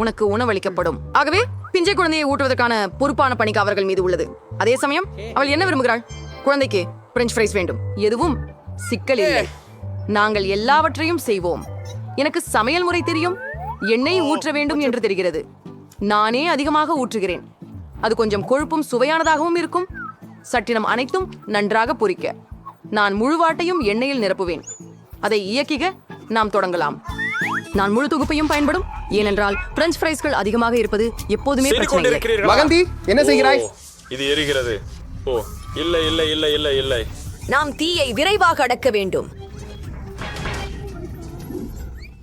உனக்கு உணவளிக்கப்படும். ஆகவே பிஞ்சை குழந்தையை ஊட்டுவதற்கான பொறுப்பான பணிக்கு அவர்கள் மீது உள்ளது. அதே சமயம் அவள் என்ன விரும்புகிறாள்? குழந்தைக்கு பிரெஞ்ச் ஃப்ரைஸ் வேண்டும். எதுவும் சிக்கல் இல்லை. நாங்கள் எல்லாவற்றையும் செய்வோம். எனக்கு சமையல் முறை தெரியும். எண்ணெய் ஊற்ற வேண்டும் என்று தெரிகிறது. நானே அதிகமாக ஊற்றுகிறேன். அது கொஞ்சம் கொழுப்பும் சுவையானதாகவும் இருக்கும். சட்டினம் அனைத்தும் நன்றாக பொரிக்க நான் முழுவாட்டையும் எண்ணெயில் நிரப்புவேன். அதை இயக்கிக. நாம் தொடங்கலாம். நான் முழு தொகுப்பையும் பயன்படும். ஏனென்றால் பிரெஞ்ச் ஃப்ரைஸ்கள் அதிகமாக இருப்பது எப்போதுமே பிரச்சனை இல்லை. மகந்தி, என்ன செய்கிறாய்? இது எரிகிறது. ஓ, இல்லை இல்லை இல்லை இல்லை இல்லை. நாம் தீயை விரைவாக அடக்க வேண்டும்.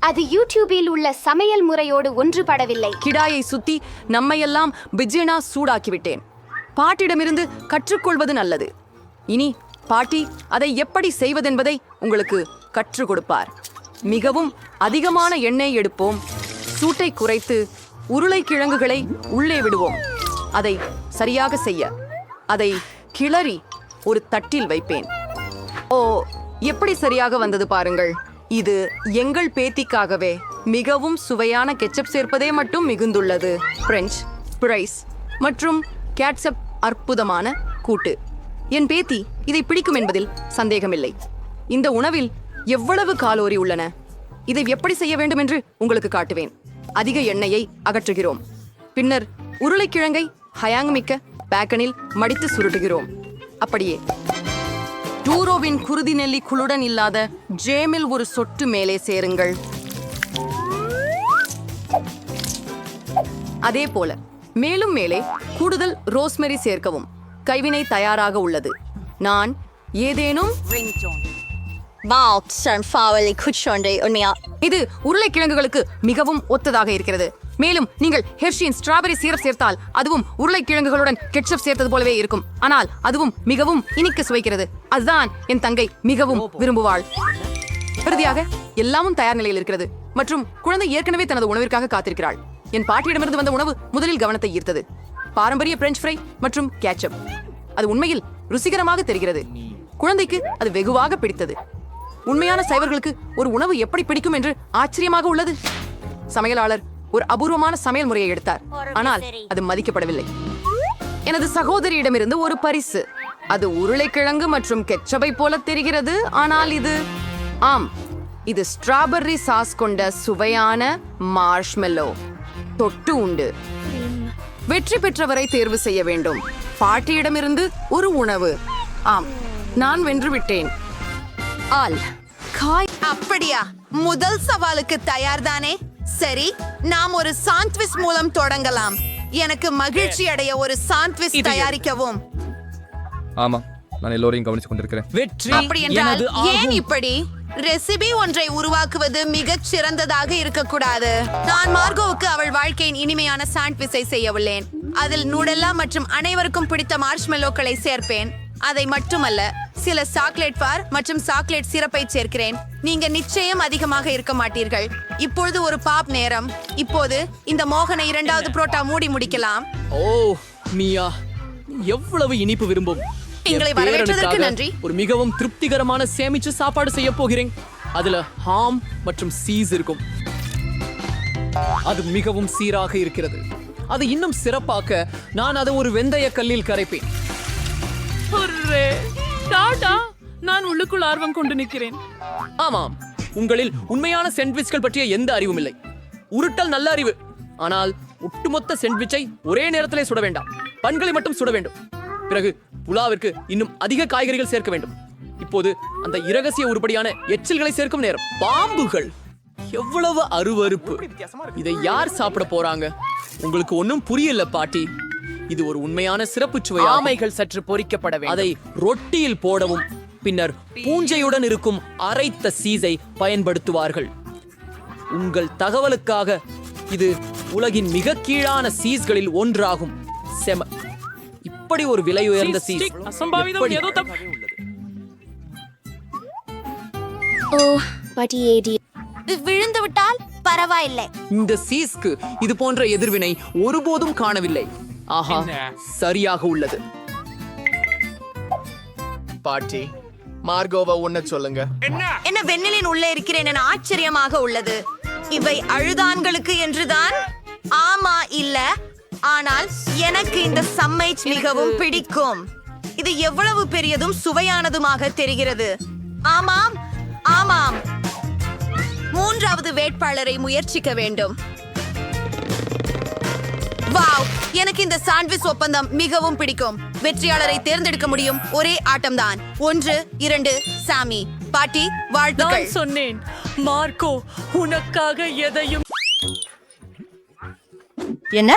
அது யூடியூபில் உள்ள சமையல் முறையோடு ஒன்றுபடவில்லை. கிடாயை சுத்தி நம்மையெல்லாம் பிஜ்ஜினா சூடாக்கிவிட்டேன். பாட்டிடமிருந்து கற்றுக்கொள்வது நல்லது. இனி பாட்டி அதை எப்படி செய்வதென்பதை உங்களுக்கு கற்றுக் கொடுப்பார். மிகவும் அதிகமான எண்ணெய் எடுப்போம். சூட்டை குறைத்து உருளைக்கிழங்குகளை உள்ளே விடுவோம். அதை சரியாக செய்ய அதை கிளறி ஒரு தட்டில் வைப்பேன். ஓ, எப்படி சரியாக வந்தது பாருங்கள். இது எங்கள் பேத்திக்காகவே மிகவும் சுவையான கெச்சப் சேர்ப்பதே மட்டும் மிகுந்துள்ளது. பிரெஞ்ச் ஃப்ரைஸ் மற்றும் கேட்சப் அற்புதமான கூட்டு. என் பேத்தி இதை பிடிக்கும் என்பதில் சந்தேகமில்லை. இந்த உணவில் எவ்வளவு காலோரி உள்ளன. இதை எப்படி செய்ய வேண்டும் என்று உங்களுக்கு காட்டுவேன். அதிக எண்ணெயை அகற்றுகிறோம். பின்னர் உருளைக்கிழங்கை ஹயாங்மிக்க பேக்கனில் மடித்து சுருட்டுகிறோம். அப்படியே டூரோவின் குருதி நெல்லி குளுடன் இல்லாத ஜேமில் ஒரு சொட்டு மேலே சேருங்கள். அதே போல மேலும் மேலே கூடுதல் ரோஸ்மெரி சேர்க்கவும். கைவினை தயாராக உள்ளது. நான் ஏதேனும் இது உருளைக்கிழங்குகளுக்கு மிகவும் ஒத்ததாக இருக்கிறது. மேலும் நீங்கள் ஹெர்ஷியின் ஸ்ட்ராபெரி சீரப் சேர்த்தால் அதுவும் உருளைக்கிழங்குகளுடன் கெட்சப் சேர்த்தது போலவே இருக்கும். ஆனால் அதுவும் மிகவும் இனிக்க சுவைக்கிறது. அதுதான் என் தங்கை மிகவும் விரும்புவாள். இறுதியாக எல்லாமும் தயார் நிலையில் இருக்கிறது மற்றும் குழந்தை ஏற்கனவே தனது உணவிற்காக காத்திருக்கிறாள். என் பாட்டியிடமிருந்து வந்த உணவு முதலில் கவனத்தை ஈர்த்தது. பாரம்பரிய பிரெஞ்ச் ஃப்ரை மற்றும் கேட்சப். அது உண்மையில் ருசிகரமாக தெரிகிறது. குழந்தைக்கு அது வெகுவாக பிடித்தது. உண்மையான சைவர்களுக்கு ஒரு உணவு எப்படி பிடிக்கும் என்று ஆச்சரியமாக உள்ளது. சமையலாளர் ஒரு அபூர்வமான சமையல் முறையை எடுத்தார். ஆனால் அது மதிக்கப்படவில்லை. எனது சகோதரியிடமிருந்து ஒரு பரிசு. அது உருளைக்கிழங்கு மற்றும் கெச்சப்பை போல தெரிகிறது. ஆனால் இது ஸ்ட்ராபெர்ரி சாஸ் கொண்ட சுவையான மார்ஷ்மெல்லோ. தொட்டு உண்டு. வெற்றி பெற்றவரை தேர்வு செய்ய வேண்டும். பாட்டியிடமிருந்து ஒரு உணவு. நான் வென்று விட்டேன். அப்படியா? முதல் சவாலுக்கு தயார்தானே? சரி, நாம் ஒரு சாண்ட்விச் மூலம் தொடங்கலாம். எனக்கு மகிழ்ச்சி அடைய ஒரு சாண்ட்விச் தயாரிக்கவும். ஆமா, நான் எல்லோரையும் கவனித்துக் கொண்டிருக்கிறேன். அப்படி என்றால் ஏன் இப்படி? ரெசிபி ஒன்றை உருவாக்குவது மிகச் சிறந்ததாக இருக்கக்கூடாது. நான் மார்கோவுக்கு அவள் வாழ்க்கையின் இனிமையான சாண்ட்விச்சை செய்ய உள்ளேன். அதில் நூடெல்லா மற்றும் அனைவருக்கும் பிடித்த மார்ஷ்மெல்லோக்களை சேர்ப்பேன். அதை மட்டுமல்ல, சில சாக்லேட் பார் மற்றும் சாக்லேட் சிரப்பை சேர்க்கிறேன். நீங்க நிச்சயம் அதிகமாக இருக்க மாட்டீர்கள். இப்பொழுது ஒரு பாப் நேரம். இப்போது இந்த மோகனை இரண்டாவது புரோட்டா மூடி முடிக்கலாம். ஓ மியா, எவ்வளவு இனிப்பு விரும்பும். எங்களை வரவேற்றதற்கு நன்றி. ஒரு மிகவும் திருப்திகரமான சேமிச்சு சாப்பாடு செய்ய போகிறேன். அதுல ஹாம் மற்றும் சீஸ் இருக்கும். அது மிகவும் சீராக இருக்கிறது. அது இன்னும் சிறப்பாக்க நான் அதை ஒரு வெந்தய கல்லில் கரைப்பேன். நான் உள்ளுக்குள் ஆர்வம் கொண்டு நிற்கிறேன். ஆமாம், உங்களில் உண்மையான சாண்ட்விச்கள் பற்றிய எந்த அறிவும் இல்லை. உருட்டல் நல்ல அறிவு, ஆனால் ஒட்டுமொத்த சாண்ட்விச்சை ஒரே நேரத்திலே சுட வேண்டாம். பன்களை மட்டும் சுட வேண்டும். பிறகு புலாவிற்கு இன்னும் அதிக காய்கறிகள் சேர்க்க வேண்டும். இப்போது அந்த இரகசிய உருப்படியான எச்சில்களை சேர்க்கும் நேரம். பாம்புகள், எவ்வளவு அருவருப்பு. இதை யார் சாப்பிட போறாங்க? உங்களுக்கு ஒன்னும் புரியல பாட்டி. இது ஒரு உண்மையான சிறப்பு சுவை. ஆமைகள் சற்று பொரிக்கப்பட வேண்டும். அதை ரொட்டியில் போடவும் பின்னர் பூஞ்சையுடன் இருக்கும் அரைத்த சீஸை பயன்படுத்துவார்கள். உங்கள் தகவலுக்காக இது உலகின் மிக கீழான சீஸ்களில் ஒன்றாகும். இப்படி ஒரு விலை உயர்ந்த சீஸ் அசம்பாவிதம் ஏதோ தப்பு. விழுந்து விட்டால் பரவாயில்லை. இந்த சீஸ்க்கு இது போன்ற எதிர்வினை ஒருபோதும் காணவில்லை. ஆஹா, சரியாக உள்ளது. பாட்டி, மார்கோவை உன்ன சொல்லுங்க. என்ன வெண்ணிலின் உள்ளே இருக்கிறேன் என ஆச்சரியமாக உள்ளது. இவை அழுதான்களுக்கு என்றுதான். ஆனால் எனக்கு இந்த சம்மைச் மிகவும் பிடிக்கும். இது எவ்வளவு பெரியதும் சுவையானதுமாக தெரிகிறது. ஆமாம் ஆமாம், மூன்றாவது வேட்பாளரை முயற்சிக்க வேண்டும். வாவ், எனக்கு இந்த சாண்ட்விச் ஒப்பந்தம் மிகவும் பிடிக்கும். வெற்றியாளரை தேர்ந்தெடுக்க முடியும் ஒரே ஆட்டம்தான். 1, 2 சாமி. பாட்டி, வாழ்த்துக்கள். நான் சொன்னேன் மார்க்கோ, உனக்காக எதையும். என்ன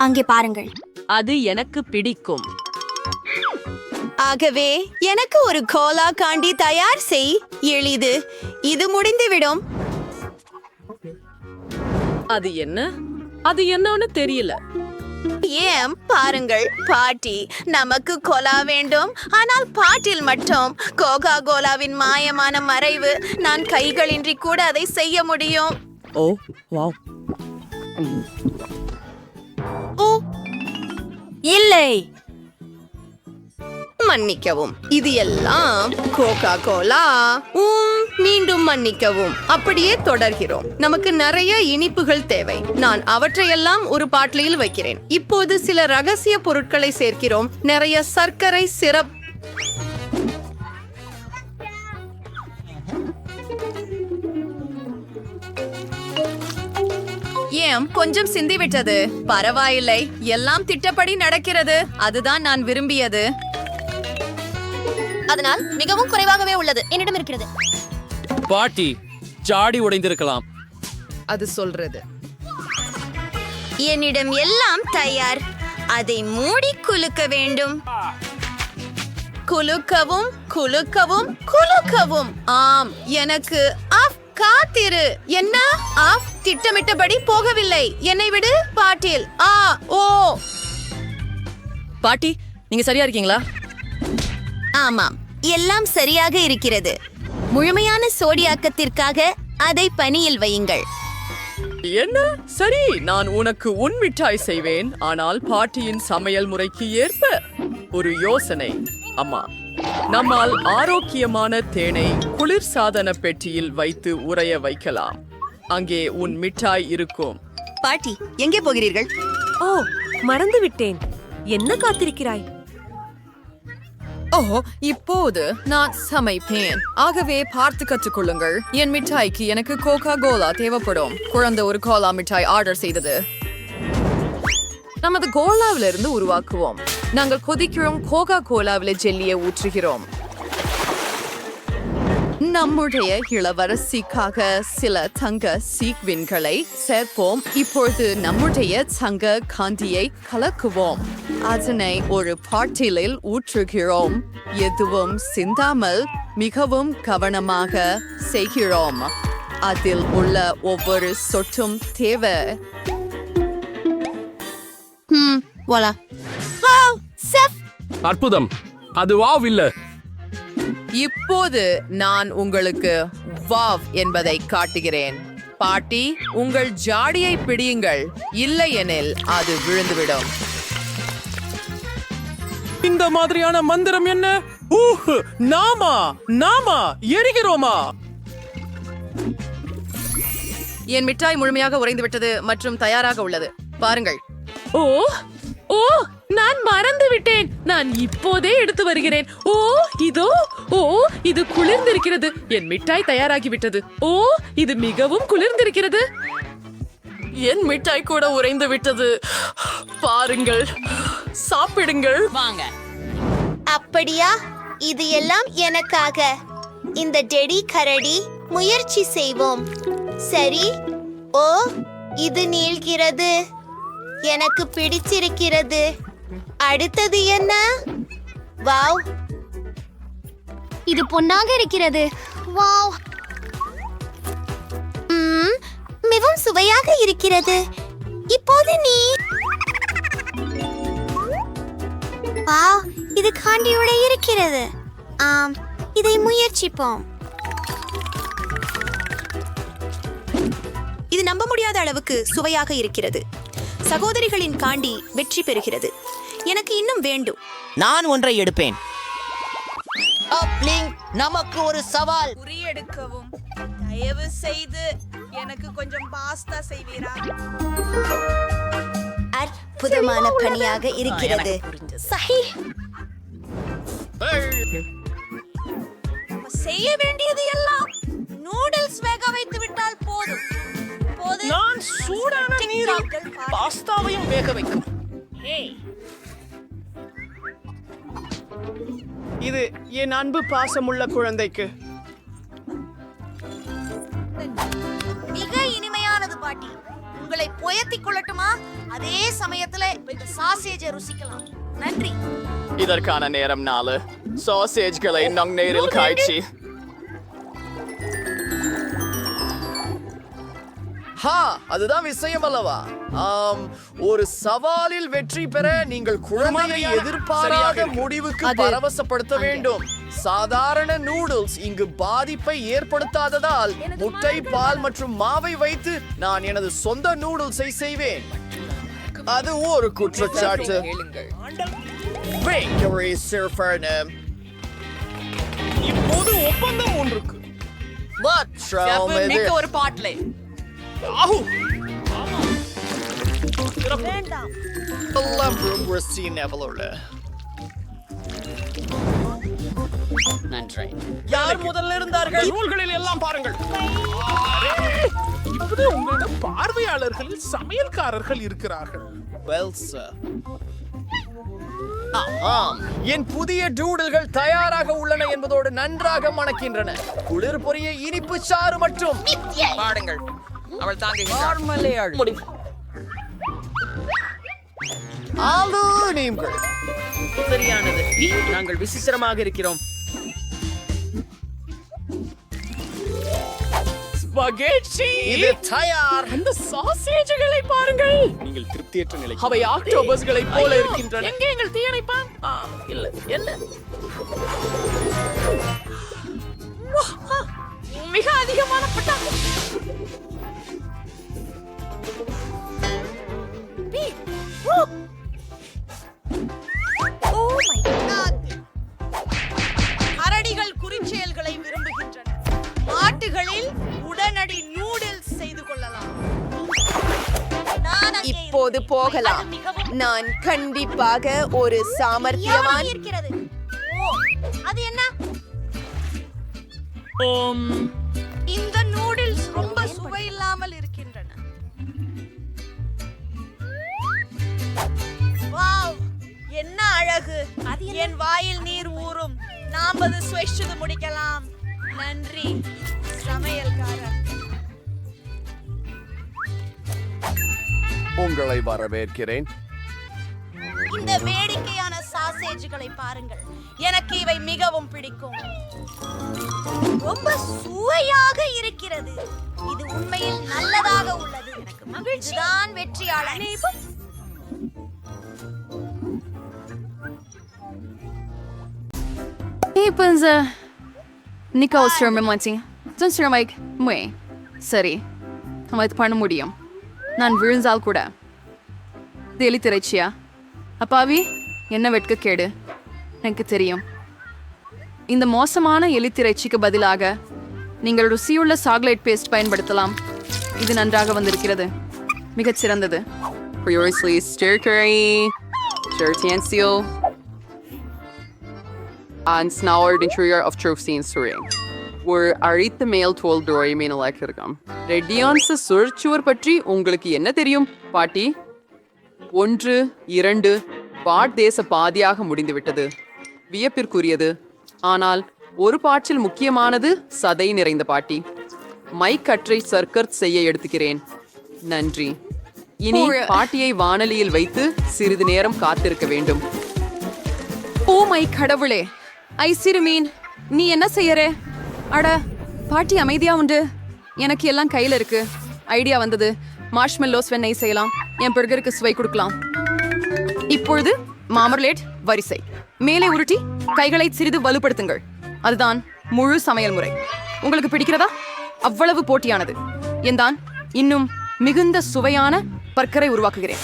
அங்கே பாருங்கள். அது எனக்கு பிடிக்கும். ஆகவே எனக்கு ஒரு கோலா காண்டி தயார் செய். எளிது, இது முடிந்துவிடும். அது என்ன? அது என்னன்னு தெரியல. ஏன் பாருங்கள் பாட்டி, நமக்கு கோலா வேண்டும். ஆனால் பாட்டில் மட்டும் கோகா கோலாவின் மாயமான மறைவு. நான் கைகளின்றி கூட அதை செய்ய முடியும். ஓ வாவ். ஓ இல்லை, மன்னிக்கவும், இது எல்லாம் கோகா கோலா. மீண்டும் மன்னிக்கவும். அப்படியே தொடர்கிறோம். நமக்கு நிறைய இனிப்புகள் தேவை. நான் அவற்றையெல்லாம் ஒரு பாட்டிலில் வைக்கிறேன். இப்போது சில ரகசிய பொருட்களை சேர்க்கிறோம். நிறைய சர்க்கரை சிரப். ஏன் கொஞ்சம் சிந்திவிட்டது? பரவாயில்லை, எல்லாம் திட்டப்படி நடக்கிறது. அதுதான் நான் விரும்பியது. அதனால் மிகவும் குறைவாகவே உள்ளது. என்னிடம் இருக்கிறது. பாட்டி, ஜாடி உடைந்திருக்கலாம். அது சொல்றது. என்னிடம் எல்லாம் தயார். அதை மூடி குலுக்க வேண்டும். குலுக்கவும் குலுக்கவும் குலுக்கவும். ஆம், எனக்கு ஆஃப் காத்திரு. என்ன ஆஃப்? திட்டமிட்டபடி போகவில்லை. என்னை விடு பாட்டில். ஓ பாட்டி, நீங்க சரியா இருக்கீங்களா? ஆமாம், எல்லாம் சரியாக இருக்கிறது. முழுமையான சோடியாக்கத்திற்காக அதை பனியில் வையுங்கள். என்ன? சரி, நான் உனக்கு உன் மிட்டாய் செய்வேன். ஆனால் பாட்டியின் சமையல் முறைக்கு ஏற்ப ஒரு யோசனை. அம்மா, நம்மால் ஆரோக்கியமான தேனை குளிர்சாதன பெட்டியில் வைத்து உறைய வைக்கலாம். அங்கே உன் மிட்டாய் இருக்கும். பாட்டி, எங்கே போகிறீர்கள்? ஓ, மறந்து விட்டேன். என்ன காத்திருக்கிறாய்? இப்போது நான் சமைப்பேன். ஆகவே பார்த்து கற்றுக்கொள்ளுங்கள். என் மிட்டாய்க்கு எனக்கு கோகா கோலா தேவைப்படும். குழந்தை ஒரு கோலா மிட்டாய் ஆர்டர் செய்தது. நமது கோலாவிலிருந்து உருவாக்குவோம். நாங்கள் கொதிக்கிறோம். கோகா கோலாவில ஜெல்லியை ஊற்றுகிறோம். நம்முடைய இளவரசிக்காக சில தங்க சீக்வின்களை சேர்ப்போம். இப்பொழுது நம்முடைய தங்க காந்தியை கலக்குவோம். அதனை ஒரு பாட்டிலில் ஊற்றுகிறோம். எதுவும் சிந்தாமல் மிகவும் கவனமாக செய்கிறோம். அதில் உள்ள ஒவ்வொரு சொட்டும் தேவை. வாலா. அற்புதம். அது வாவ் இல்ல. இப்போது நான் உங்களுக்கு வாவ் என்பதை காட்டுகிறேன். பாட்டி, உங்கள் ஜாடியை பிடியுங்கள். இல்லையெனில் அது விழுந்துவிடும். இந்த மாதிரியான மந்திரம் என்ன? நாமா எரிகிறோமா? என் மிட்டாய் முழுமையாக உறைந்து விட்டது மற்றும் தயாராக உள்ளது. பாருங்கள். ஓ ஓ, நான் மறந்து விட்டேன். நான் இப்போதே எடுத்து வருகிறேன். ஓ, இதோ. ஓ, இது குளிர்ந்திருக்கிறது. என் மிட்டாய் தயாராகிவிட்டது. ஓ, இது மிகவும் குளிர்ந்திருக்கிறது. என் மிட்டாய் கூட உறைந்து விட்டது. பாருங்கள், சாப்பிடுங்கள். வாங்க. அப்படியா? இது எல்லாம் எனக்காக. இந்த டெடி கரடி முயற்சி செய்வோம். சரி. ஓ, இது நீள்கிறது. எனக்கு பிடிச்சிருக்கிறது. அடுத்தது என்ன? வாவ், இது பொன்னாக இருக்கிறது. வாவ், மிகவும் சுவையாக இருக்கிறது. இப்போது நீ. வாவ், இது காண்டியோட இருக்கிறது. ஆம், இதை முயற்சிப்போம். இது நம்ப முடியாத அளவுக்கு சுவையாக இருக்கிறது. சகோதரிகளின் காண்டி வெற்றி பெறுகிறது. எனக்கு இன்னும் வேண்டும். நான் ஒன்றை எடுப்பேன். நமக்கு ஒரு சவால். குறியெடுக்கவும். தயவு செய்து எனக்கு கொஞ்சம் பாஸ்தா செய்வீரா? அற்புதமான பணியாக இருக்கிறது. சஹி. செய்ய வேண்டியது எல்லாம் நூடுல்ஸ் வேக வைத்து விட்டால் போதும். நான் சூடான நீரில் பாஸ்தாவையும் வேக வைக்கும். இது என் அன்பு பாசமுள்ள குழந்தைக்கு. மிக இனிமையானது பாட்டி. உங்களை புயத்திக் கொள்ளட்டுமா? அதே சமயத்துல இந்த சாசேஜை ருசிக்கலாம். நன்றி. இதற்கான நேரம் 4. சாசேஜ்களை நன்னீரில் காய்ச்சி. அதுதான் விஷயம் அல்லவா? ஒரு சவாலில் வெற்றி பெற நீங்கள் குழந்தையை எதிர்பாராத முடிவுக்கு பரவசப்படுத்த வேண்டும். சாதாரண நூடுல்ஸ் இங்கு பாதிப்பை ஏற்படுத்தாததால் முட்டை, பால் மற்றும் மாவை வைத்து நான் எனது சொந்த நூடுல்ஸை செய்வேன். அது ஒரு குற்றச்சாட்டு. இப்போது ஒப்பந்தம் ஒன்றுக்கு ஒரு பாட்டிலே நன்றி. யார் முதல்ல இருந்தார்கள்? நூல்களில் எல்லாம் பாருங்கள். இப்போது உங்களிடம் பார்வையாளர்கள் சமையல்காரர்கள் இருக்கிறார்கள். என் புதிய டூடல்கள் தயாராக உள்ளன என்பதோடு நன்றாக மணக்கின்றன. குளிர் பொரிய இனிப்பு சாறு மற்றும் பாடுங்கள். அவள் தாங்குகிறாள். சரியானது. நாங்கள் விசித்திரமாக இருக்கிறோம். இது தயார். அந்த சாசேஜ்களை பாருங்கள். நீங்கள் திருப்தியற்ற நிலை. அவை ஆக்டோபஸ்களை போல இருக்கின்றன. எங்கே எங்கள் தீயணைப்பான்? இல்ல என்ன மிக அதிகமான பட்டாசு. கரடிகள் குறிச்செயல்களை விரும்புகின்றன. மாட்டுகளில் உடனடி நூடுல்ஸ் செய்து கொள்ளலாம். இப்போது போகலாம். நான் கண்டிப்பாக ஒரு சாமர்த்தியவான். இருக்கிறது. அது என்ன? இந்த நூடுல்ஸ் ரொம்ப சுவையில்லாமல் இருக்கின்றன. வாவ், என்ன அழகு! என் வாயில் நீர் ஊறும். நாம் அது சுவைச்சது முடிக்கலாம். நன்றி சமையல்காரர். உங்களை வரவேற்கிறேன். இந்த வேடிக்கையான சாசேஜ்களை பாருங்கள். எனக்கு இவை மிகவும் பிடிக்கும். ரொம்ப சுவையாக இருக்கிறது. இது உண்மையில் நல்லதாக உள்ளது. எனக்கு மகிழ்ச்சிதான் வெற்றியாளர். சரி, நம்ம இது பண்ண முடியும். நான் விழுந்தால் கூட. தெளி திரைச்சியா? அப்பாவி, என்ன வெட்கக்கேடு. எனக்கு தெரியும். இந்த மோசமான எலித்திரைச்சிக்கு பதிலாக நீங்கள் ருசியுள்ள சாக்லேட் பேஸ்ட் பயன்படுத்தலாம். இது நன்றாக வந்திருக்கிறது. மிகச் சிறந்தது. ஒரு அழித்த மேல் தோல் துறை மீனலாக்கிருக்காம். ரெட்டியான்ஸ் சுழற்சுவர் பற்றி உங்களுக்கு என்ன தெரியும் பாட்டி? 1, 2 பாட் தேச பாதியாக முடிந்துவிட்டது. வியப்பிற்குரியது. ஆனால் ஒரு பாட்டில் முக்கியமானது சதை நிறைந்த பாட்டி. மைக் கற்றை சர்க்கர் செய்ய எடுத்துக்கிறேன். நன்றி. இனி பாட்டியை வானலியில் வைத்து சிறிது நேரம் காத்திருக்க வேண்டும். ஓ மை கடவுளே! ஐசிறு மீன், நீ என்ன செய்யறே? அட, பாட்டி அமைதியா உண்டு. எனக்கு எல்லாம் கையில இருக்கு. ஐடியா வந்தது. மார்ஷ்மெல்லோஸ் வெண்ணெய் செய்யலாம். என் பர்கருக்கு சுவை கொடுக்கலாம். இப்பொழுது மாமர்லேட் வரிசை மேலே உருட்டி கைகளை சிறிது வலுப்படுத்துங்கள். அதுதான் முழு சமையல் முறை. உங்களுக்கு பிடிக்கிறதா? அவ்வளவு போட்டியானது. என்தான் இன்னும் மிகுந்த சுவையான பர்கரை உருவாக்குகிறேன்.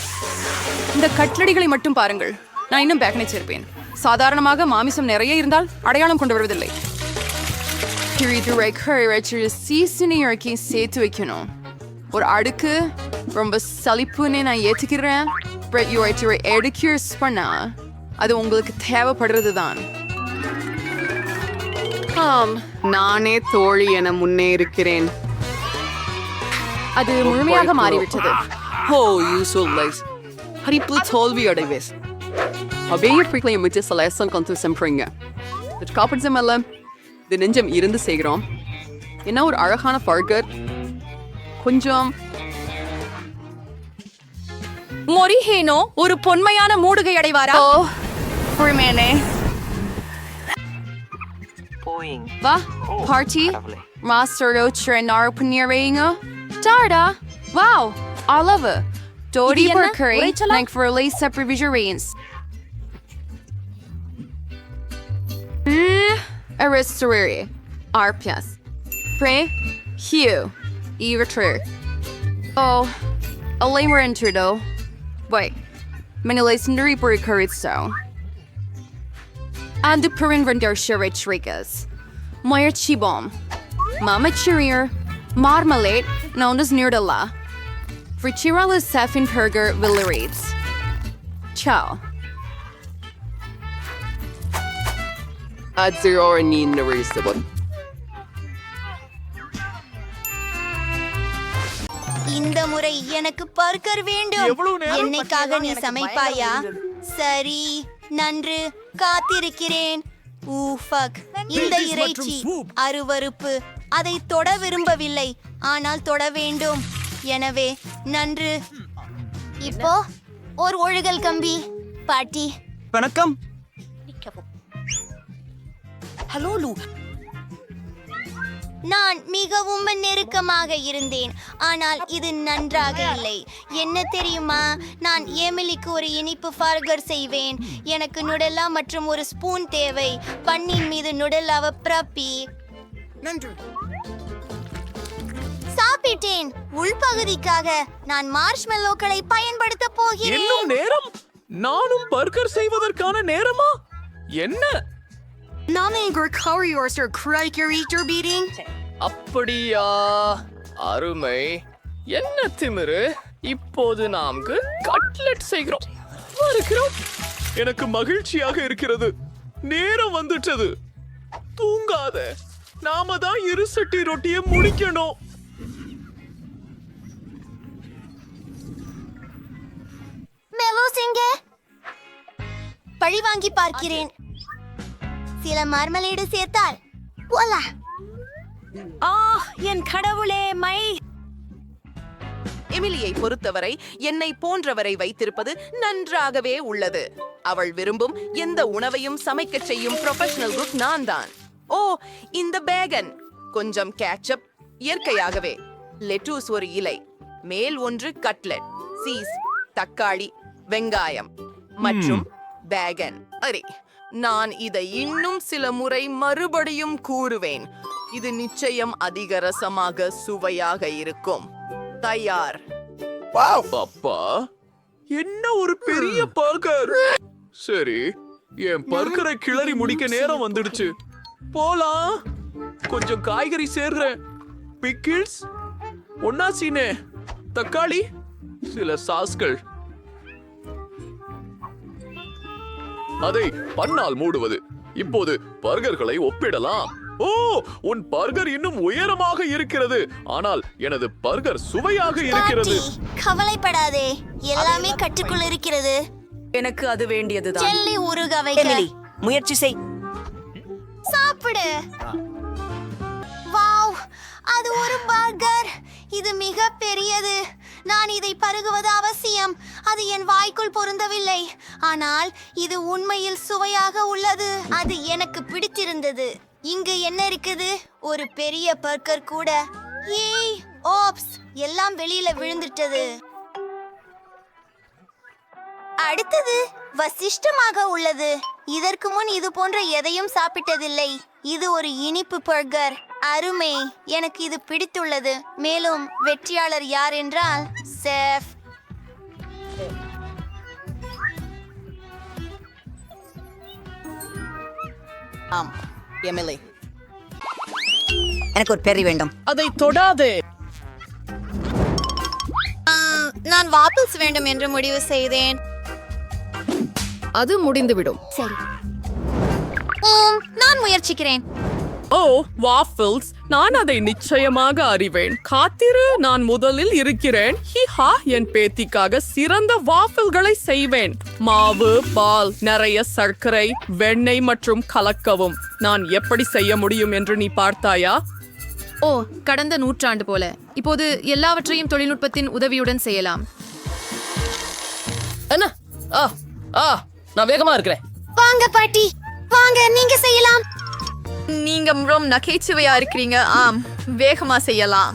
இந்த கட்லடிகளை மட்டும் பாருங்கள். நான் இன்னும் பேக்கனை சேர்ப்பேன். சாதாரணமாக மாமிசம் நிறைய இருந்தால் அடையாளம் கொண்டு வருவதில்லை. சேர்த்து வைக்கணும். ஒரு அடுக்கு ரொம்ப சலிப்புன்னு நான் ஏற்றுக்கிறேன். எடுக்யூஸ் பண்ணா அது உங்களுக்கு தேவைப்படுறது தான். நானே தோழி என முன்னே இருக்கிறேன். அது முழுமையாக மாறிவிட்டது. ஓ யூஸ்ஃபுல் ஹரிப்பு தோல்வி அடைவேஸ் அப்படியே ஃப்ரீக்லையும் வச்சு செலக்ஷன் கொண்டு செம்புறீங்க. இது காப்பட்ஸம் அல்ல, இது நெஞ்சம் இருந்து செய்கிறோம். என்ன ஒரு அழகான பர்கர். கொஞ்சம் மொரிஹேனோ ஒரு பொன்மையான மூடுகை அடைவாரா? ஓ புரிமேனே வா பார்ட்டி மாஸ்டரோ ட்ரெனார் பண்ணியறீங்க டாடா வாவ் அளவு டோடி பர்கரி தேங்க் ஃபார் லேஸ் சப்ரிவிஜரேன்ஸ் Aristore Arpias Pray Hugh Eritrea Oh a lamer intrudo Wait many legendary courage so and the Perin Vendor Sherrich Rigas Moyer Chibom Mama Chirier Marmalade known as Nirdala Frichirala Safin Perger Villarides Ciao At zero or need no reasonable. இந்த முறை எனக்கு burger வேண்டும். என்னைக்காக நீ சமைப்பாயா? சரி நன்று காத்திருக்கிறேன். ஊஃபக் இந்த இறைச்சி அருவருப்பு. அதை தொட விரும்பவில்லை ஆனால் தொட வேண்டும். எனவே நன்று. இப்போ ஒரு ஒழுகல் கம்பி பாட்டி. வணக்கம். ஹலோ லூ. நான் மிகவும் நெருக்கமாக இருந்தேன் ஆனால் இது நன்றாக இல்லை. என்ன தெரியுமா, நான் எமிலிக்கு ஒரு இனிப்பு பர்கர் செய்வேன். எனக்கு நுடெல்லா மற்றும் ஒரு ஸ்பூன் தேவை. பண்ணின் மீது நுடெல்லாவை பிரப்பி நன்று சாப்பிட்டேன். உள்பகுதிக்காக நான் மார்ஷ்மெல்லோக்களை பயன்படுத்த போகிறேன். இன்னும் நேரம்? நானும் பர்கர் செய்வதற்கான நேரமா? என்ன? அப்படியா? அருமை. என்ன திமிரு. இப்போது நாம்கு கட்லெட் செய்கிறோம். எனக்கு மகிழ்ச்சியாக இருக்கிறது. நேரம் வந்துட்டது. தூங்காத. நாம தான் இருசட்டி ரொட்டியை முடிக்கணும். மெலோசிங்க பழி வாங்கி பார்க்கிறேன். சில மார்மலேடு சேர்த்தால் போலா. என் கடவுளே மை. எமிலியை பொறுத்தவரை என்னை போன்றவரை வைத்திருப்பது நன்றாகவே உள்ளது. அவள் விரும்பும் எந்த உணவையும் சமைக்க செய்யும் ப்ரொஃபஷனல் குரூப் நான் தான். ஓ இந்த பேகன் கொஞ்சம் கேட்சப் இயற்கையாகவே. லெட்டூஸ் ஒரு இலை, மேல் ஒன்று கட்லெட், சீஸ், தக்காளி, வெங்காயம் மற்றும் பேகன். அரே நான் இதை இன்னும் சில முறை மறுபடியும் கூறுவேன். இது நிச்சயம் அதிக ரசமாக சுவையாக இருக்கும். தயார். அப்பா என்ன ஒரு பெரிய பர்கர். சரி என் பர்கரை கிளறி முடிக்க நேரம் வந்துடுச்சு. போலாம். கொஞ்சம் காய்கறி சேர்றேன். பிக்கிள்ஸ், ஒன்னாசீனே, தக்காளி, சில சாஸ்கள். அதை பன்னால் மூடுவது. இப்போது பர்கர்களை ஒப்பிடலாம். ஓ உன் பர்கர் இன்னும் உயரமாக இருக்கிறது, ஆனால் எனது பர்கர் சுவையாக இருக்கிறது. கவலைப்படாதே, எல்லாமே கட்டுக்குள் இருக்கிறது. எனக்கு அது வேண்டியதுதான். ஜெல்லி உருக வைக்க முயற்சி செய். சாப்பிடு. வாவ், அது ஒரு பர்கர். இது மிக பெரியது. நான் இதை பருகுவது அவசியம். அது என் வாய்க்குள் பொருந்தவில்லை, ஆனால் இது உண்மையில் சுவையாக உள்ளது. அது எனக்கு பிடித்திருந்தது. இங்கு என்ன இருக்குது? ஒரு பெரிய பர்கர் கூட. ஏய் ஓப்ஸ், எல்லாம் வெளியில விழுந்துட்டது. அடுத்தது வசிஷ்டமாக உள்ளது. இதற்கு முன் இது போன்ற எதையும் சாப்பிட்டதில்லை. இது ஒரு இனிப்பு பர்கர். அருமை, எனக்கு இது பிடித்துள்ளது. மேலும் வெற்றியாளர் யார் என்றால் செஃப். ஆம் எமிலி, எனக்கு ஒரு பெரி வேண்டும். அதை தொடாதே. நான் வாபிள்ஸ் வேண்டும் என்று முடிவு செய்தேன். அது முடிந்துவிடும். சரி. நான் முயற்சிக்கிறேன். ஓ வாஃபிள்ஸ், நான் அதை நிச்சயமாக அறிவேன். காத்திரு, நான் முதலில் இருக்கிறேன். ஹிஹா, என் பேத்திக்காக சிறந்த வாஃபிள்களை செய்வேன். மாவு, பால், நிறைய சர்க்கரை, வெண்ணெய் மற்றும் கலக்கவும். நான் எப்படி செய்ய முடியும் என்று நீ பார்த்தாயா? ஓ, கடந்த நூற்றாண்டு போல. இப்போது எல்லாவற்றையும் தொழில்நுட்பத்தின் உதவியுடன் செய்யலாம். என்ன? நான் வேகமா இருக்கிறேன். வாங்க பாட்டி, வாங்க, நீங்க செய்யலாம். நீங்க ரொம்ப நகைச்சுவையா இருக்கிறீங்க. ஆம், வேகமா செய்யலாம்.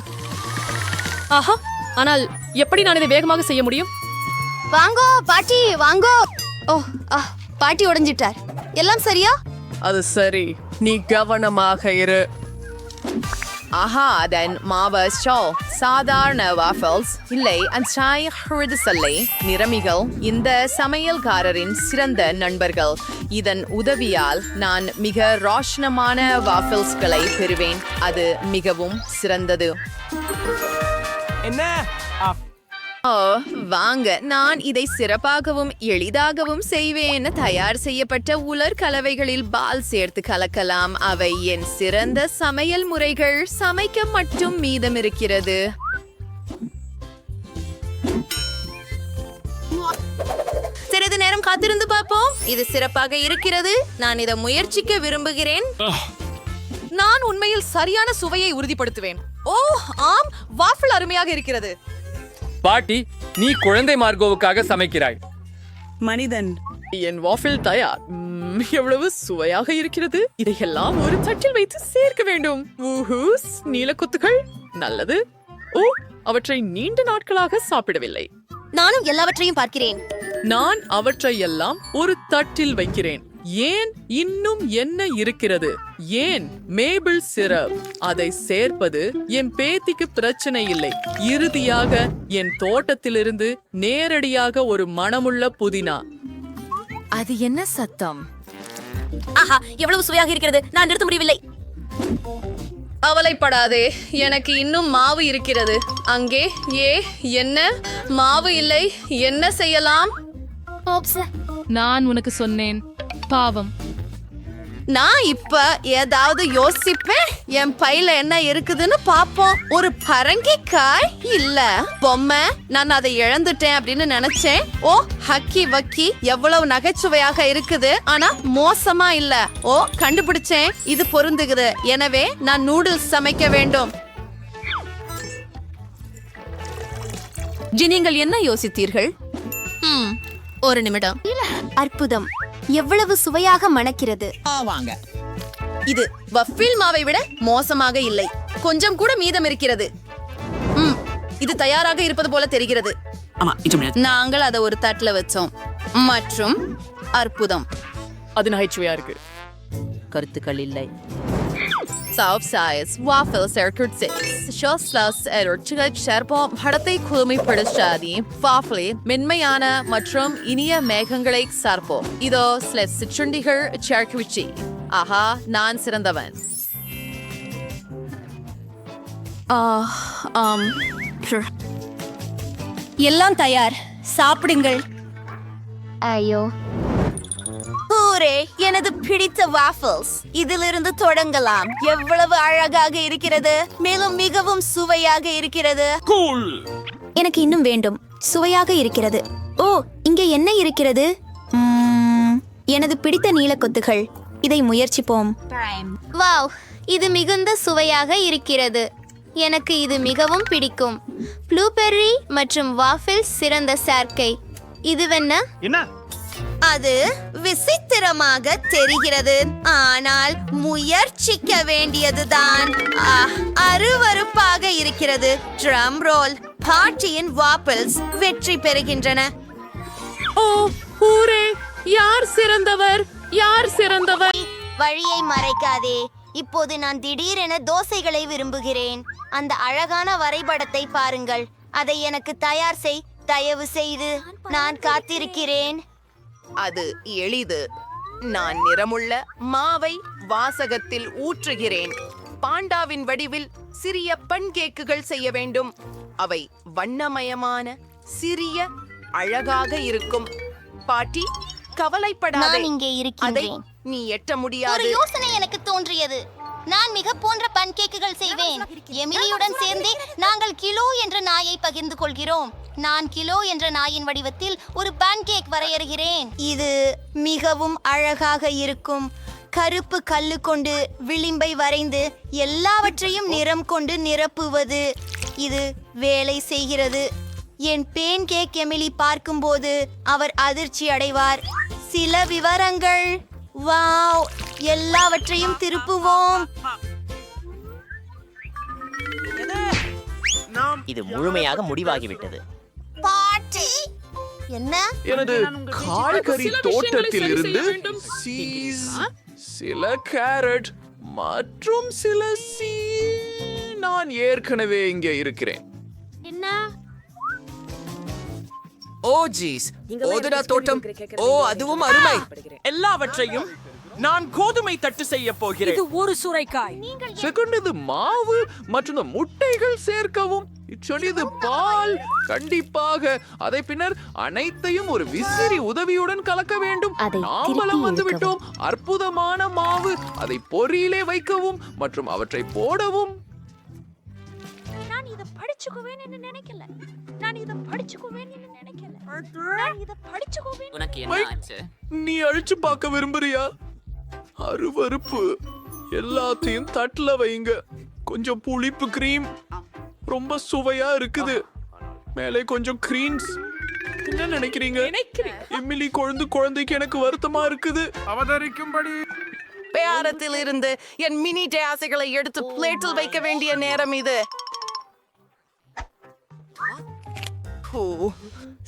ஆஹா, ஆனால் எப்படி நான் இதை வேகமாக செய்ய முடியும்? வாங்கோ பாட்டி, வாங்கோ. ஓ, பாட்டி உடைஞ்சிட்டார். எல்லாம் சரியா? அது சரி, நீ கவனமாக இரு. ஆஹா, அதன் மாவு சாதாரண வாஃபிள்ஸ் இல்லை, அன்றை நிறமிகள் இந்த சமையல்காரரின் சிறந்த நண்பர்கள். இதன் உதவியால் நான் மிக ரோஷனமான வாஃபிள்ஸ்களை பெறுவேன். அது மிகவும் சிறந்தது. ஓ, வாங்க, நான் இதை சிறப்பாகவும் எளிதாகவும் செய்வேன். தயார் செய்யப்பட்ட உலர் கலவைகளில் பால் சேர்த்து கலக்கலாம். அவை என் சிறந்த சமையல் முறைகள். சமைக்க மட்டும் மீதம் இருக்கிறது. சிறிது நேரம் காத்திருந்து பார்ப்போம். இது சிறப்பாக இருக்கிறது. நான் இதை முயற்சிக்க விரும்புகிறேன். நான் உண்மையில் சரியான சுவையை உறுதிப்படுத்துவேன். ஓ ஆம், வாஃபிள் அருமையாக இருக்கிறது. பாட்டி, நீ குழந்தை மார்கோவுக்காக சமைக்கிறாய். மனிதன். என் வாஃபிள் தயார். எவ்வளவு சுவையாக இருக்கிறது. இதையெல்லாம் ஒரு தட்டில் வைத்து சேர்க்க வேண்டும். ஊஹூஸ், நீலக்கொத்துகள். நல்லது. ஓ, அவற்றை நீண்ட நாட்களாக சாப்பிடவில்லை. நானும் எல்லாவற்றையும் பார்க்கிறேன். நான் அவற்றை எல்லாம் ஒரு தட்டில் வைக்கிறேன். ஏன் இன்னும் என்ன இருக்கிறது? ஏன் மேபிள் சிரப்? அதை சேர்ப்பது என் பேத்திக்கு பிரச்சனை இல்லை. இறுதியாக என் தோட்டத்திலிருந்து நேரடியாக ஒரு மணமுள்ள புதினா. அது என்ன சத்தம்? ஆஹா, எவ்வளவு சுவையாக இருக்கிறது. நான் நிறுத்த முடியவில்லை. கவலைப்படாதே, எனக்கு இன்னும் மாவு இருக்கிறது. அங்கே என்ன மாவு இல்லை. என்ன செய்யலாம்? நான் உனக்கு சொன்னேன், பாவம். நான் இப்ப ஏதாவது யோசிப்பேன். என் பையில என்ன இருக்குதுன்னு பாப்போம். ஒரு பரங்கிக்காய் இல்ல பொம்மை. நான் அதை இழந்துட்டேன் அப்படின்னு நினைச்சேன். ஓ, ஹக்கி வக்கி, எவ்வளவு நகைச்சுவையாக இருக்குது. ஆனா மோசமா இல்ல. ஓ, கண்டுபிடிச்சேன். இது பொருந்துகிறது. எனவே நான் நூடுல்ஸ் சமைக்க வேண்டும். நீங்கள் என்ன யோசித்தீர்கள்? ஒரு நிமிடம். அற்புதம், எவ்வளவு சுவையாக மணக்கிறது. வாங்க. இது வஃபில் மாவை விட மோசமாக இல்லை. கொஞ்சம் கூட மீதம் இருக்கிறது. இது தயாராக இருப்பது போல தெரிகிறது. நாங்கள் அதை ஒரு தட்டுல வச்சோம். மற்றும் அற்புதம். அது நகைச்சுவையா இருக்கு. கருத்துக்கள் இல்லை. Saufsais, waffles are kurtzis. Shoslas சேர்ப்போம். படத்தை குளுமைப்படுத்தாதி. வாஃபிளை மென்மையான மற்றும் இனிய மேகங்களை சார்ப்போம். இதோ சிற்றுண்டிகள் சேர்க்குவிச்சி. ஆஹா, நான் சிறந்தவன். எல்லாம் தயார், சாப்பிடுங்கள். ஐயோ, ஊரே, எனது பிடித்த வாஃபிள்ஸ். இதிலிருந்து தொடங்கலாம். எவ்வளவு அழகாக இருக்கிறது. மேலும் மிகவும் சுவையாக இருக்கிறது. எனக்கு இன்னும் வேண்டும். சுவையாக இருக்கிறது. ஓ, இங்கே என்ன இருக்கிறது? எனது பிடித்த நீலக்கொத்துகள். இதை முயற்சிப்போம். வாவ், இது மிகுந்த சுவையாக இருக்கிறது. எனக்கு இது மிகவும் பிடிக்கும். ப்ளூபெர்ரி மற்றும் வாஃபிள் சிறந்த சேர்க்கை. இதுவென்ன? அது விசித்திரமாக தெரிகிறது. ஆனால் முயற்சிக்க வேண்டியதுதான். அருவருப்பாக இருக்கிறது. Drum roll. பாட்டியின் வாப்பிள்ஸ் வெற்றி பெறுகின்றன. ஓ, ஊரே, யார் சிறந்தவர்? யார் சிறந்தவர்? வழியை மறைக்காதே. இப்போது நான் திடீரென தோசைகளை விரும்புகிறேன். அந்த அழகான வரைபடத்தை பாருங்கள். அதை எனக்கு தயார் செய், தயவு செய்து. நான் காத்திருக்கிறேன். அது எளிது. நான் நிறமுள்ள மாவை வாசகத்தில் ஊற்றுகிறேன். பாண்டாவின் வடிவில் சிறிய பன் கேக்குகள் செய்ய வேண்டும். அவை வண்ணமயமான சிறிய அழகாக இருக்கும். பாட்டி, கவலைப்படாதே. நான் இங்கே அதை இருக்கின்றேன். நீ எட்ட ஒரு முடியாது. யோசனை எனக்கு தோன்றியது. நான் மிக போன்ற பன்கேக்குகள் செய்வேன். எமிலியுடன் சேர்ந்து நாங்கள் கிலோ என்ற நாயை பகிர்ந்து கொள்கிறோம். நான் கிலோ என்ற நாயின் வடிவத்தில் ஒரு பான்கேக் வரையறுகிறேன். இது மிகவும் அழகாக இருக்கும். கருப்பு கல்லு கொண்டு விளிம்பை வரைந்து எல்லாவற்றையும் நிறம் கொண்டு நிரப்புவது. இது வேலை செய்கிறது. என் பேன் கேக் எமிலி பார்க்கும்போது அவர் அதிர்ச்சி அடைவார். சில விவரங்கள். வாவ், எல்லாவற்றையும் திருப்புவோம். இது முழுமையாக முடிவாகிவிட்டது. பாட்டி, என்ன? எனது காய்கறி தோட்டத்தில் இருந்து சீஸ், சில கேரட் மற்றும் சில நான் ஏற்கனவே இங்கே இருக்கிறேன். ஓ ஜீஸ், ஓதுடா தோட்டம். ஓ, அதுவும் அருமை. எல்லாவற்றையும் நான் கோதுமை தட்டு செய்ய போகிறேன். ஒரு சுரைக்காய். செகண்ட், இது மாவு மற்றும் இந்த முட்டைகள் சேர்க்கவும். இது பால். கண்டிப்பாக அதை பின்னர் அனைத்தையும் ஒரு விசிறி உதவியுடன் கலக்க வேண்டும். நாமளும் வந்து விட்டோம். அற்புதமான மாவு. அதை பொரியிலே வைக்கவும் மற்றும் அவற்றை போடவும். நான் இத படிச்சுக்குவேன் என்று நினைக்கல. உனக்கு என்ன ஆச்சு? நீ அழிச்சு பார்க்க விரும்புறியா? அருவருப்பு. எல்லாத்தையும் தட்டுல வைங்க. கொஞ்சம் புளிப்பு கிரீம். ரொம்ப சுவையா இருக்குது. மேலே கொஞ்சம் கிரீம்ஸ். என்ன நினைக்கிறீங்க? எமிலி குழந்தைக்கு எனக்கு வருத்தமா இருக்குது. அவதரிக்கும்படி பேரத்தில் இருந்து என் மினி டேசைகளை எடுத்து பிளேட்டில் வைக்க வேண்டிய நேரம் இது.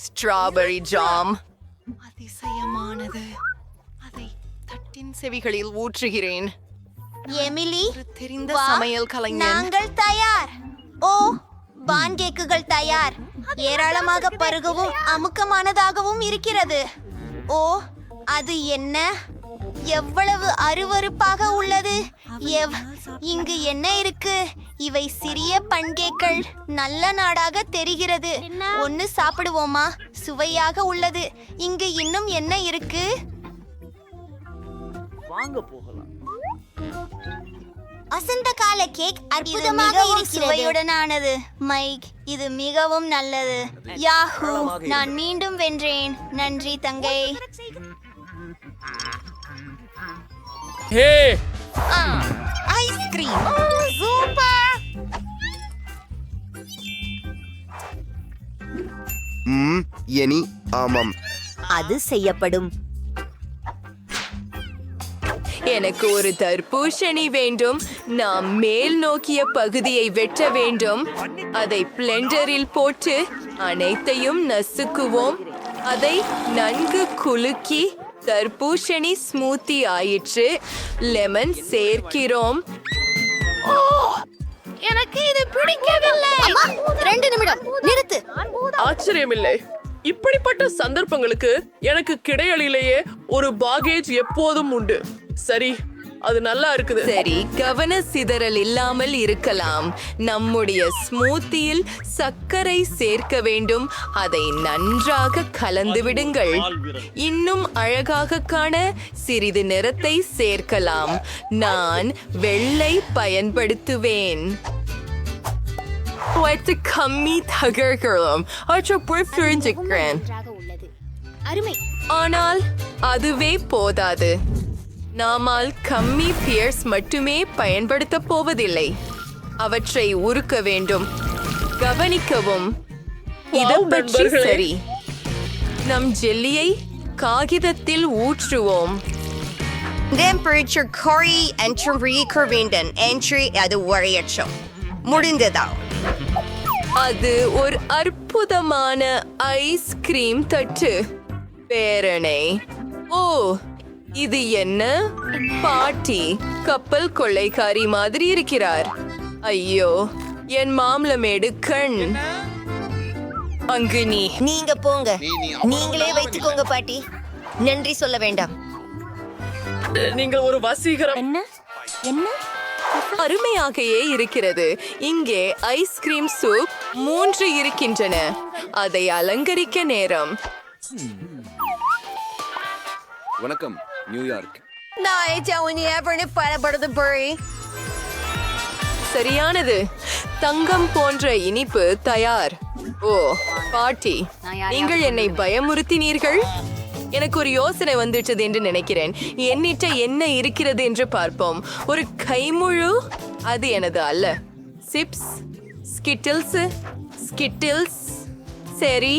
ஸ்ட்ராபெரி ஜாம் அதிசயமானது. அதை தட்டின் செவிகளில் ஊற்றுகிறேன். எமிலி, தெரிந்த வா, சமையல் கலைஞன். நாங்கள் தயார். ஓ, பான்கேக்குகள் தயார். ஏராளமாக பருகவும் அமுக்கமானதாகவும் இருக்கிறது. ஓ, அது என்ன? எவ்வளவு அருவருப்பாக உள்ளது. இங்கு என்ன இருக்கு? இவை சிறிய பன்கேக்கள். நல்ல நாடாக தெரிகிறது. ஒன்னு சாப்பிடுவோமா? சுவையாக உள்ளது. இங்கு இன்னும் என்ன இருக்கு? வாங்க போகலாம். வசந்த கால கேக் அற்புதமாக சுவையுடனானது. மைக், இது மிகவும் நல்லது. யாஹூ, நான் மீண்டும் வென்றேன். நன்றி தங்கை. ஹே, ஐஸ்கிரீம் சூப்பர். எனி ஆமாம், அது செய்யப்படும். எனக்கு ஒரு தர்பூசணி வேண்டும். நாம் மேல் நோக்கிய பகுதியை வெட்ட வேண்டும். அதை பிளெண்டரில் போட்டு அனைத்தையும் நசுக்குவோம். அதை நன்கு குலுக்கி தர்பூசணி ஸ்மூத்தி ஆயிற்று. லெமன் சேர்க்கிறோம். எனக்கு இது பிடிக்கவில்லை. 2 நிமிடம் நிறுத்து. ஆச்சரியமில்லை. இப்படிப்பட்ட சந்தர்ப்பங்களுக்கு எனக்கு கிடையலிலேயே ஒரு பாகேஜ் எப்போதும் உண்டு. சரி, அது நல்லா இருக்குது. சரி, கவன சிதறல் இல்லாமல் இருக்கலாம். நம்முடைய ஸ்மூத்தியில் சர்க்கரை சேர்க்க வேண்டும். அதை நன்றாக கலந்து விடுங்கள். இன்னும் அழகாக காண சிறிது நிறத்தை சேர்க்கலாம். நான் வெள்ளை பயன்படுத்துவேன். கம்மி தகர்கிறோம். அருமை. ஆனால் அதுவே போதாது. நாமால் கம்மி பியர்ஸ் மட்டுமே பயன்படுத்த போவதில்லை. அவற்றை உருக்க வேண்டும். கவனிக்கவும். இது பற்றி சரி. நம் ஜெல்லியை காகிதத்தில் ஊற்றுவோம். Temperature curry and recur வேண்டும் entry அது வரையச்சோம். முடிந்ததா? அது ஒரு அற்புதமான ஐஸ்கிரீம் தட்டு. பேரணை. ஓ, இது என்ன? பாட்டி கப்பல் கொள்ளைக்காரி மாதிரி இருக்கிறார். ஐயோ, என் மாம்பழமேடு கண். அங்கு நீங்க போங்க. நீங்களே வைத்துக்கோங்க பாட்டி. நன்றி சொல்ல வேண்டாம். நீங்கள் ஒரு வசீகரம். என்ன என்ன? அருமையாகவே இருக்கிறது. இங்கே ஐஸ்கிரீம் சூப் 3 இருக்கின்றன. அதை அலங்கரிக்க நேரம். வணக்கம் நியூயார்க். சரியானது. தங்கம் போன்ற இனிப்பு தயார். ஓ பாட்டி, நீங்கள் என்னை பயமுறுத்தினீர்கள். எனக்கு ஒரு யோசனை வந்துட்டது என்று நினைக்கிறேன். என்னிட்ட என்ன இருக்கிறது என்று பார்ப்போம். ஒரு கைமுழு. அது எனது அல்ல. Chips, Skittles. சரி,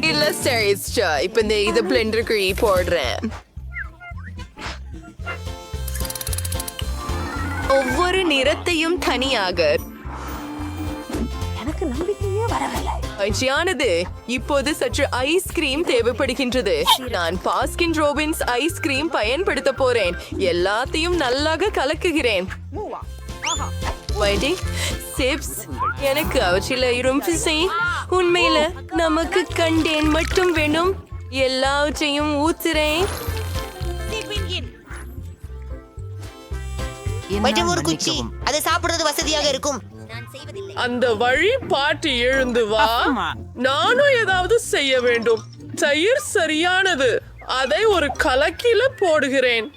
இல்ல சரிச்சா. இப்ப இந்த பிளெண்டருக்கு போடுறேன். ஒவ்வொரு நிறத்தையும் தனியாக. எனக்கு நம்பிக்கையே வரவில்லை. மகிழ்ச்சியானது. இப்போது சற்று ஐஸ்கிரீம் தேவைப்படுகின்றது. நான் பாஸ்கின் ரோபின்ஸ் ஐஸ்கிரீம் பயன்படுத்த போறேன். எல்லாத்தையும் நல்லாக கலக்குகிறேன். சிப்ஸ், எனக்கு அவற்றில் உண்மையில நமக்கு கண்டேன் மட்டும் வேணும். எல்லாவற்றையும் ஊத்துறேன். ஒரு குச்சி, அதை சாப்பிடுறது வசதியாக இருக்கும். அந்த வழி பாட்டி எழுந்து வா. நானும் ஏதாவது செய்ய வேண்டும். தயிர் சரியானது. அதை ஒரு கலக்கில போடுகிறேன்.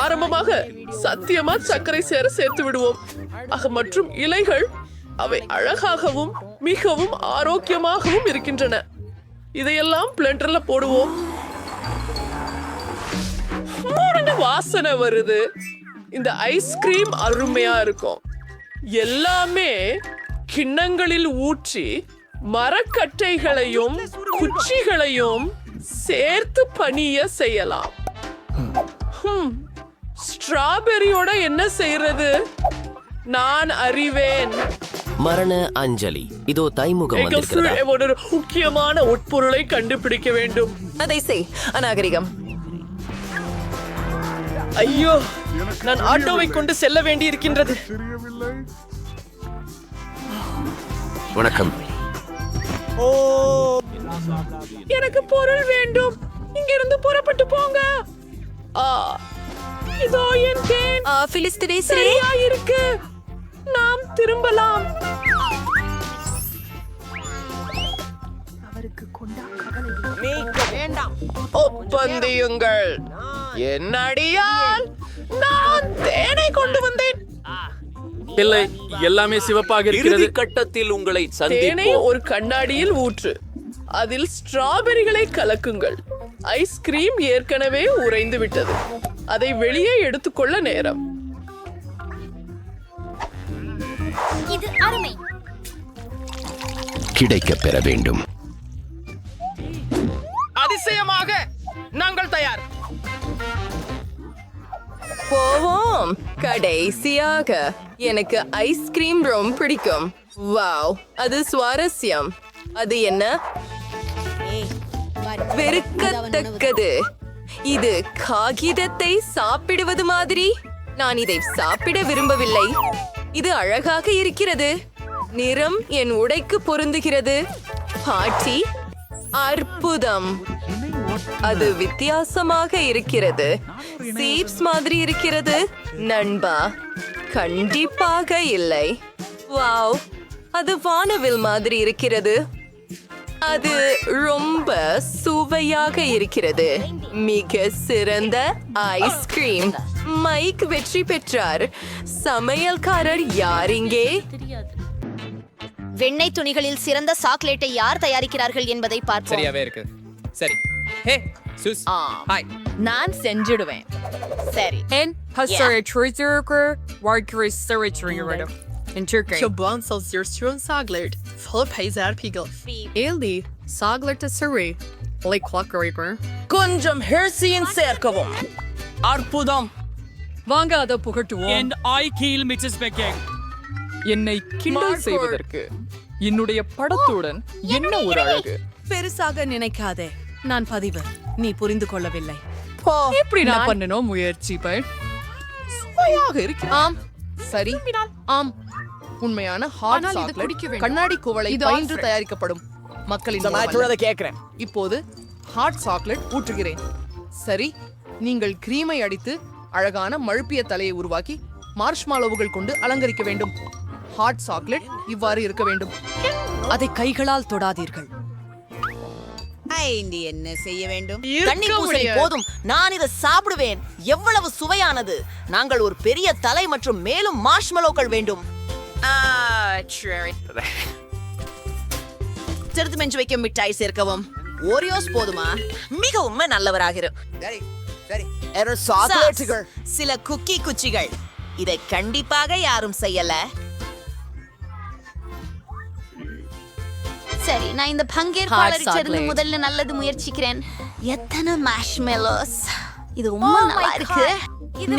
ஆரம்பமாக சத்தியமா சர்க்கரை சேர்த்து விடுவோம். மற்றும் இலைகள், அவை அழகாகவும் மிகவும் ஆரோக்கியமாகவும் இருக்கின்றன. இதையெல்லாம் பிளெண்டர்ல போடுவோம். வாசனை வருது. இந்த ஐஸ்கிரீம் அருமையா இருக்கும். எல்லாமே கிண்ணங்களில் ஊற்றி மரக்கட்டைகளையும் குச்சிகளையும் சேர்த்து பனிய செய்யலாம். ஸ்ட்ராபெரியோட என்ன செய்யறது? நான் அறிவேன். மரண அஞ்சலி. இதோ தைமுகம் ஒரு முக்கியமான உட்பொருளை கண்டுபிடிக்க வேண்டும். அதை செய். அநாகரிகம். ஐயோ, நான் ஆட்டோவை கொண்டு செல்ல வேண்டி இருக்கின்றது. வணக்கம். எனக்கு பொருள் வேண்டும். இங்கிருந்து புறப்பட்டு போங்க. இதோ என் கேன். சரியா இருக்கு. நாம் திரும்பலாம். ஒப்பந்தியுங்கள். என்னடியால் நான் தேனை கொண்டு வந்தேன். இல்லை, எல்லாமே சிவப்பாக இருக்கிறது. கட்டத்தில் உங்களை தேனை ஒரு கண்ணாடியில் ஊற்று. அதில் ஸ்ட்ராபெரிகளை கலக்குங்கள். ஐஸ்கிரீம் ஏற்கனவே உறைந்து விட்டது. அதை வெளியே எடுத்துக்கொள்ள நேரம். இது அருமை. கிடைக்க பெற வேண்டும். அதிசயமாக, நாங்கள் தயார். போவோம். கடைசியாக எனக்கு ஐஸ்கிரீம் ரொம்ப பிடிக்கும். வாவ், அது சுவாரஸ்யம். அது என்ன? வெறுக்கத்தக்கது. இது காகிதத்தை சாப்பிடுவது மாதிரி. நான் இதை சாப்பிட விரும்பவில்லை. இது அழகாக இருக்கிறது. நிறம் என் உடைக்கு பொருந்துகிறது. பாட்டி, அற்புதம். அது வித்தியாசமாக இருக்கிறது. சீப்ஸ் மாதிரி இருக்கிறது. நண்பா, கண்டிப்பாக இல்லை. வாவ், அது வானவில் மாதிரி இருக்கிறது. அது ரொம்ப சுவையாக இருக்கிறது. மிக சிறந்த ஐஸ்கிரீம். மைக் வெற்றி பெற்றார். சமையல்காரர் யார் இங்கே? வெண்ணெய் துணிகளில் சிறந்த சாக்லேட்டை யார் தயாரிக்கிறார்கள் என்பதை பார்ப்போம். சரியாவே இருக்கு. சரி. ஹே சுஸ், ஹாய். நான் செஞ்சிடுவேன். சரி. Gewoon zal zeer saglet. Volle pijzerpigel. Eelde, saglet de suri. கொஞ்சம் ஹெர்சியின் சேர்க்கவும். அற்புதம். வாங்க அதை புகட்டுவோம். என்னை கிண்டல் செய்வதற்கு என்னுடைய படத்துடன் என்ன ஒரு அழகு. பெருசாக நினைக்காதே. நான் பதிவு. நீ புரிந்து கொள்ளவில்லை. எப்படி நான் பண்ணணும் முயற்சி சுவையாக இருக்கு. ஆம், சரி. ஆம், உண்மையான ஹாட் சாக்லேட் கண்ணாடி குவளை பயின்று தயாரிக்கப்படும். மக்களின் கேக்குறேன். இப்போது ஹாட் சாக்லேட் ஊற்றுகிறேன். சரி, நீங்கள் கிரீமை அடித்து அழகான மழுப்பிய தலையை உருவாக்கி மார்ஷ்மாலோவுகள் கொண்டு அலங்கரிக்க வேண்டும். ஹாட் சாக்லேட் இவ்வாறு இருக்க வேண்டும். அதை கைகளால் தொடாதீர்கள். என்ன செய்ய வேண்டும்? தண்ணி பூசணி போதும், நான் இதை சாப்பிடுவேன். எவ்வளவு சுவையானது! நாங்கள் ஒரு பெரிய தலை மற்றும் மேலும் மார்ஷ்மலோக்கள் வேண்டும். சிறுது மெஞ்சு வைக்க மிட்டாய் சேர்க்கவும். ஓரியோஸ் போதுமா? மிகவும் நல்லவராகிற சில குக்கி குச்சிகள். இதை கண்டிப்பாக யாரும் செய்யல. சரி, நான் இந்த பங்கேற்பாளரிடமிருந்து முதல்ல நல்லது முயற்சிக்கிறேன். எத்தனை மார்ஷ்மெலோஸ்! இது ரொம்ப நல்லா இருக்கு.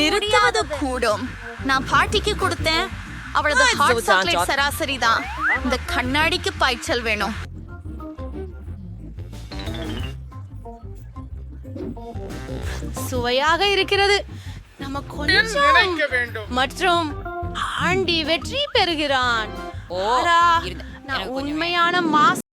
நிறுத்துவது கூடும். நான் பாட்டிக்கு கொடுத்தேன். அவளது ஹாட் சாக்லேட் சராசரி தான். இந்த கண்ணாடிக்கு பாய்ச்சல் வேணும். சுவையாக இருக்கிறது. நம்ம கொஞ்சம் மற்றும் ஆண்டி வெற்றி பெறுகிறான். நான் உண்மையான மாஸ்